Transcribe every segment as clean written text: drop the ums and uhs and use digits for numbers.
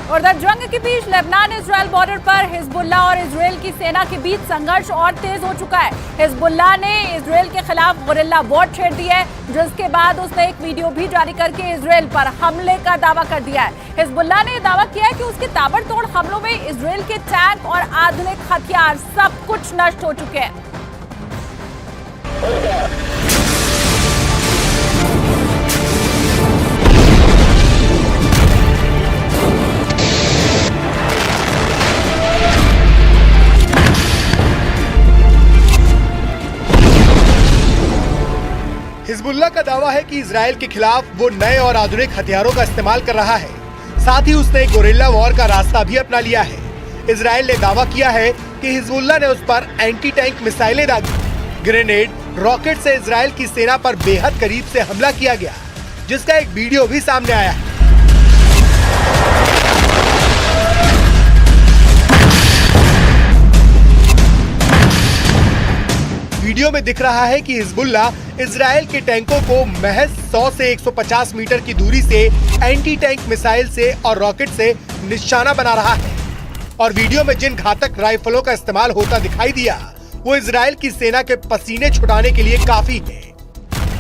उधर जंग के बीच लेबनान इजराइल बॉर्डर पर हिजबुल्लाह और इजराइल की सेना के बीच संघर्ष और तेज हो चुका है। हिजबुल्लाह ने इजराइल के खिलाफ गुरिल्ला वॉर छेड़ दी है, जिसके बाद उसने एक वीडियो भी जारी करके इजराइल पर हमले का दावा कर दिया है। हिजबुल्लाह ने दावा किया है कि उसके ताबड़तोड़ हमलों में इजराइल के टैंक और आधुनिक हथियार सब कुछ नष्ट हो चुके हैं। हिजबुल्लाह का दावा है कि इजराइल के खिलाफ वो नए और आधुनिक हथियारों का इस्तेमाल कर रहा है। साथ ही उसने एक गोरिल्ला वॉर का रास्ता भी अपना लिया है। इजराइल ने दावा किया है कि हिजबुल्लाह ने उस पर एंटी टैंक मिसाइलें दागी। ग्रेनेड, रॉकेट से इजराइल की सेना पर बेहद करीब से हमला किया गया, जिसका एक वीडियो भी सामने आया है। वीडियो में दिख रहा है कि हिजबुल्लाह इजराइल के टैंकों को महज 100 से 150 मीटर की दूरी से एंटी टैंक मिसाइल से और रॉकेट से निशाना बना रहा है। और वीडियो में जिन घातक राइफलों का इस्तेमाल होता दिखाई दिया, वो इजराइल की सेना के पसीने छुड़ाने के लिए काफी है।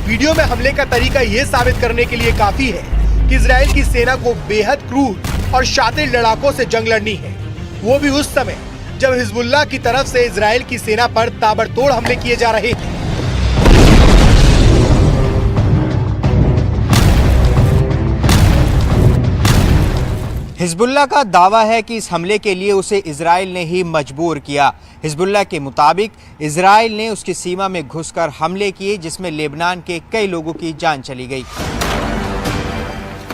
वीडियो में हमले का तरीका ये साबित करने के लिए काफी है कि इजराइल की सेना को बेहद क्रूर और शातिर लड़ाकों से जंग लड़नी है, वो भी उस समय जब हिजबुल्लाह की तरफ से इजराइल की सेना पर ताबड़तोड़ हमले किए जा रहे थे। हिजबुल्लाह का दावा है कि इस हमले के लिए उसे इजराइल ने ही मजबूर किया। हिजबुल्लाह के मुताबिक इजराइल ने उसकी सीमा में घुसकर हमले किए, जिसमें लेबनान के कई लोगों की जान चली गई।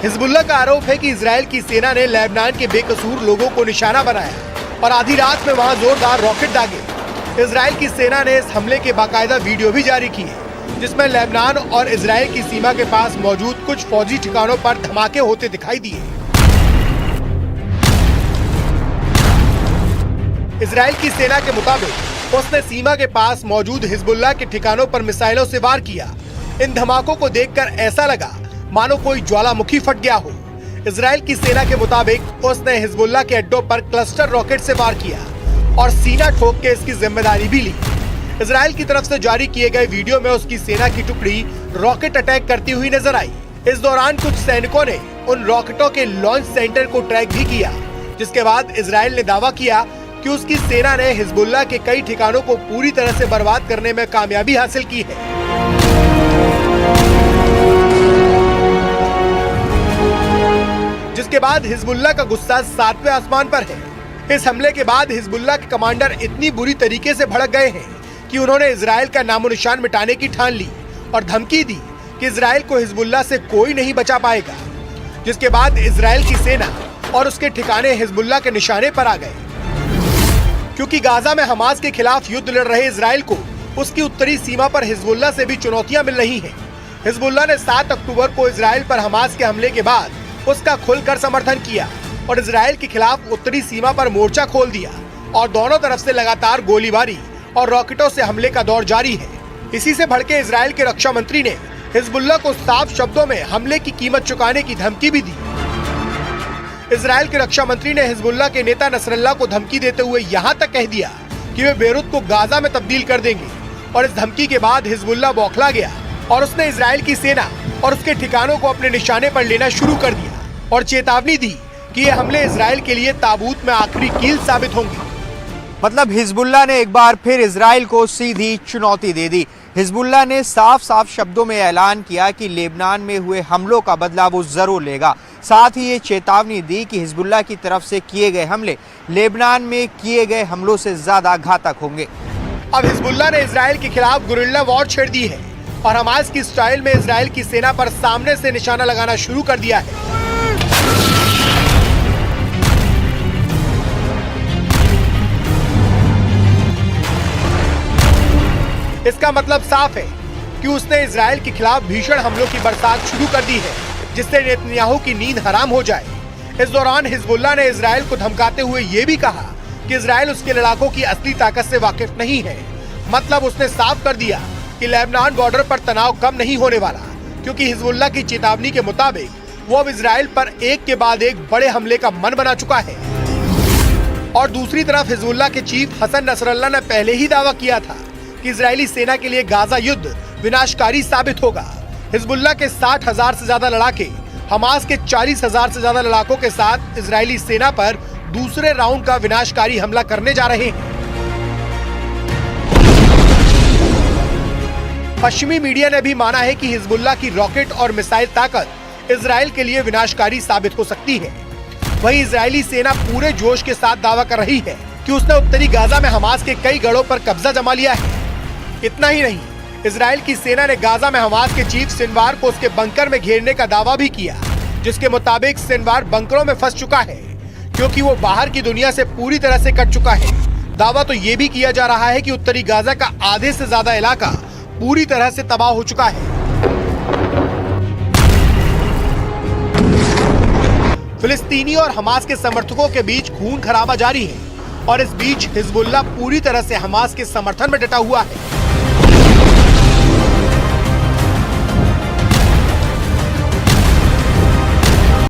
हिजबुल्लाह का आरोप है कि इजराइल की सेना ने लेबनान के बेकसूर लोगों को निशाना बनाया और आधी रात में वहां जोरदार रॉकेट दागे। इजराइल की सेना ने इस हमले के बाकायदा वीडियो भी जारी किए, जिसमें लेबनान और इजराइल की सीमा के पास मौजूद कुछ फौजी ठिकानों पर धमाके होते दिखाई दिए। इजराइल की सेना के मुताबिक उसने सीमा के पास मौजूद हिजबुल्लाह के ठिकानों पर मिसाइलों से वार किया। इन धमाकों को देखकर ऐसा लगा मानो कोई ज्वालामुखी फट गया हो। इजराइल की सेना के मुताबिक उसने हिजबुल्लाह के अड्डों पर क्लस्टर रॉकेट से वार किया और सीना ठोक के इसकी जिम्मेदारी भी ली। इजराइल की तरफ से जारी किए गए वीडियो में उसकी सेना की टुकड़ी रॉकेट अटैक करती हुई नजर आई। इस दौरान कुछ सैनिकों ने उन रॉकेटों के लॉन्च सेंटर को ट्रैक भी किया, जिसके बाद इजराइल ने दावा किया कि उसकी सेना ने हिजबुल्लाह के कई ठिकानों को पूरी तरह से बर्बाद करने में कामयाबी हासिल की है। जिसके बाद हिजबुल्लाह का गुस्सा 7वें आसमान पर है। इस हमले के बाद हिजबुल्लाह के कमांडर इतनी बुरी तरीके से भड़क गए हैं कि उन्होंने इजराइल का नामो निशान मिटाने की ठान ली और धमकी दी कि इजराइल को हिजबुल्लाह से कोई नहीं बचा पाएगा। जिसके बाद इजराइल की सेना और उसके ठिकाने हिजबुल्लाह के निशाने पर आ गए। क्योंकि गाजा में हमास के खिलाफ युद्ध लड़ रहे इजराइल को उसकी उत्तरी सीमा पर हिजबुल्लाह से भी चुनौतियां मिल रही हैं। हिजबुल्लाह ने 7 अक्टूबर को इजराइल पर हमास के हमले के बाद उसका खुलकर समर्थन किया और इजराइल के खिलाफ उत्तरी सीमा पर मोर्चा खोल दिया और दोनों तरफ से लगातार गोलीबारी और रॉकेटों से हमले का दौर जारी है। इसी से भड़के इजराइल के रक्षा मंत्री ने हिजबुल्लाह को साफ शब्दों में हमले की कीमत चुकाने की धमकी भी दी। इजराइल के रक्षा मंत्री ने हिजबुल्लाह के नेता नसरल्लाह को धमकी देते हुए यहाँ तक कह दिया कि वे बेरूत को गाजा में तब्दील कर देंगे। और इस धमकी के बाद हिजबुल्लाह बौखला गया और उसने इजराइल की सेना और उसके ठिकानों को अपने निशाने पर लेना शुरू कर दिया और चेतावनी दी कि ये हमले इजराइल के लिए ताबूत में आखिरी कील साबित होंगे। मतलब हिजबुल्लाह ने एक बार फिर इजराइल को सीधी चुनौती दे दी। हिजबुल्लाह ने साफ साफ शब्दों में ऐलान किया कि लेबनान में हुए हमलों का बदला वो जरूर लेगा। साथ ही ये चेतावनी दी कि हिजबुल्लाह की तरफ से किए गए हमले लेबनान में किए गए हमलों से ज्यादा घातक होंगे। अब हिजबुल्लाह ने इजराइल के खिलाफ गुरिल्ला वॉर छेड़ दी है और हमास की स्टाइल में इजराइल की सेना पर सामने से निशाना लगाना शुरू कर दिया है। इसका मतलब साफ है कि उसने इजराइल के खिलाफ भीषण हमलों की बरसात शुरू कर दी है, जिससे नेतन्याहू की नींद हराम हो जाए। इस दौरान हिजबुल्लाह ने इजराइल को धमकाते हुए ये भी कहा कि इजराइल उसके लड़ाकों की असली ताकत से वाकिफ नहीं है। मतलब उसने साफ कर दिया कि लेबनान बॉर्डर पर तनाव कम नहीं होने वाला, क्योंकि हिजबुल्लाह की चेतावनी के मुताबिक वो अब इजराइल पर एक के बाद एक बड़े हमले का मन बना चुका है। और दूसरी तरफ हिजबुल्लाह के चीफ हसन नसरल्लाह ने पहले ही दावा किया था कि इजरायली सेना के लिए गाजा युद्ध विनाशकारी साबित होगा। हिजबुल्लाह के 60,000 से ज्यादा लड़ाके हमास के 40,000 से ज्यादा लड़ाकों के साथ इजरायली सेना पर दूसरे राउंड का विनाशकारी हमला करने जा रहे हैं। पश्चिमी मीडिया ने भी माना है कि हिजबुल्लाह की रॉकेट और मिसाइल ताकत इजराइल के लिए विनाशकारी साबित हो सकती है। वहीं इजरायली सेना पूरे जोश के साथ दावा कर रही है कि उसने उत्तरी गाजा में हमास के कई गढ़ों पर कब्जा जमा लिया है। इतना ही नहीं, इजराइल की सेना ने गाजा में हमास के चीफ सिनवार को उसके बंकर में घेरने का दावा भी किया, जिसके मुताबिक सिनवार बंकरों में फंस चुका है क्योंकि वो बाहर की दुनिया से पूरी तरह से कट चुका है। दावा तो ये भी किया जा रहा है कि उत्तरी गाजा का आधे से ज्यादा इलाका पूरी तरह से तबाह हो चुका है। फिलिस्तीनी और हमास के समर्थकों के बीच खून खराबा जारी है और इस बीच हिजबुल्लाह पूरी तरह से हमास के समर्थन में डटा हुआ है।